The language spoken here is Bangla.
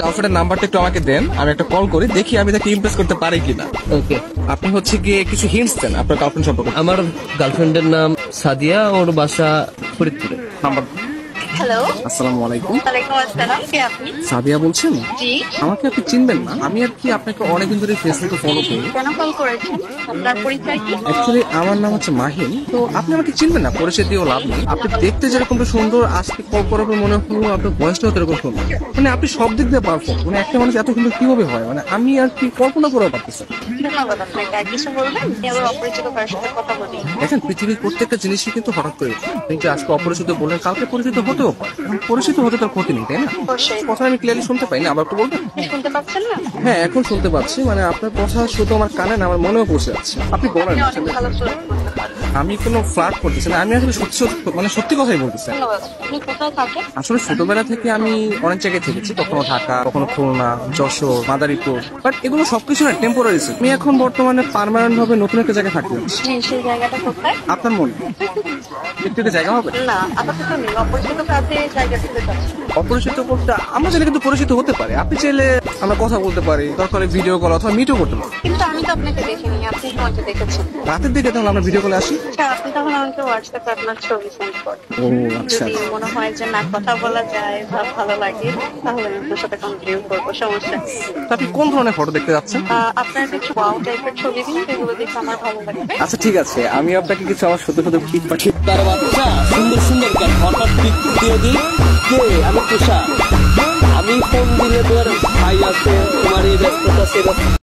গার্লফ্রেন্ডের নাম্বারটা একটু আমাকে দেন, আমি একটা কল করি, দেখি আমি তাকে ইমপ্রেস করতে পারি কিনা। ওকে। আপনি হচ্ছে গিয়ে কিছু হিন্টস দেন আপনার গার্লফ্রেন্ড সম্পর্কে। আমার গার্লফ্রেন্ডের নাম সাদিয়া, ওর বাসা ফরিদপুরে। নাম্বার। হ্যালো। আসসালামু আলাইকুম। ওয়ালাইকুম আসসালাম, কে আপনি? সাদিয়া বলছেন? জি। আমাকে আপনি চিনবেন না, আমি আর কি আপনাকে অনেকদিন ধরে ফেসবুকে ফলো করি। কেন কল করেছেন? আপনার পরিচয় কি? অ্যাকচুয়ালি আমার নাম হচ্ছে মাহিন, তো আপনি আমাকে চিনবেন না, পরিচয় দিয়েও লাভ নেই। আপনি দেখতে যেরকম সুন্দর, আজকে কল করার পর মনে হলো আপনার বয়সটাও এরকম সুন্দর। মানে আপনি সব দিক দিয়ে পারফেক্ট। মানে একটা মানুষ এত সুন্দর কিভাবে হয়, মানে আমি আর কি কল্পনা করেও পারতেছি না। ধন্যবাদ আপনাকে। আর কিছু বলবেন? এবার অপরিচিত কারোর সাথে কথা বলি। দেখেন, পৃথিবীর প্রত্যেকটা জিনিসই কিন্তু হঠাৎ করে আপনি যে আজকে অপরিচিত বললেন, কালকে পরিচিত হতেও পারে। পরিচিত হতে তার ক্ষতি নেই, তাই না? অবশ্যই। কথা আমি ক্লিয়ারলি শুনতে পাই না, আবার একটু বলবেন? শুনতে পাচ্ছেন না? হ্যাঁ, এখন শুনতে পাচ্ছি। মানে আপনার কথা শুধু আমার কানে না, আমার মনেও পৌঁছে যাচ্ছে। আপনি বলেন। আপনি অনেক ভালো ফ্লার্ট করতে পারেন। আমি কোনো ফ্লার্ট করতেছি না, আমি আসলে সত্যি কথাই বলতেছি। ধন্যবাদ। আপনি কোথায় থাকেন? আসলে ছোটবেলা থেকে আমি অনেক জায়গায় থেকেছি, কখনো ঢাকা, কখনো খুলনা, যশোর, মাদারীপুর। বাট এগুলো সবকিছু না টেম্পোরারি। আমি এখন বর্তমানে পার্মানেন্ট ভাবে নতুন একটা জায়গায় থাকতে যাচ্ছি। জি, সেই জায়গাটা কোথায়? আপনার মনে একটু জায়গা হবে? না, আপাতত নেই। অপরিচিত কাছে জায়গা থেকে যাচ্ছি। অপরিচিত বলতে আমরা চাইলে কিন্তু পরিচিত হতে পারি। আপনি চাইলে আমরা কথা বলতে পারি, দরকার ভিডিও কল অথবা মিটও করতে পারি। কিন্তু আমি তো আপনাকে দেখিনি, আপনি আমাকে দেখেছেন। রাতের দিকে তাহলে আমরা ভিডিও কলে আসি। আচ্ছা, আপনি তখন আমাকে হোয়াটসঅ্যাপে আপনার ছবি সেন্ড করেন। ও আচ্ছা। যদি মনে হয় যে না, কথা বলা যায় বা ভালো লাগে, তাহলে আমি আপনার সাথে কন্টিনিউ করবো, সমস্যা নেই। তা আপনি কোন ধরনের ফটো দেখতে যাচ্ছেন? আপনার কিছু ওয়াও টাইপের ছবি দিন, যেগুলো দেখে আমার ভালো লাগবে। আচ্ছা ঠিক আছে, আমি আপনাকে কিছু আমার সত্য সত্য পিক পাঠিয়ে। তার বাচ্চা সুন্দর সুন্দর গান হঠাৎ দিয়ে দিই। কে? আমি তুষার। আমি ফোন দিলে তোর ভাই আছে, তোমার এই ব্যস্ততা সেরকম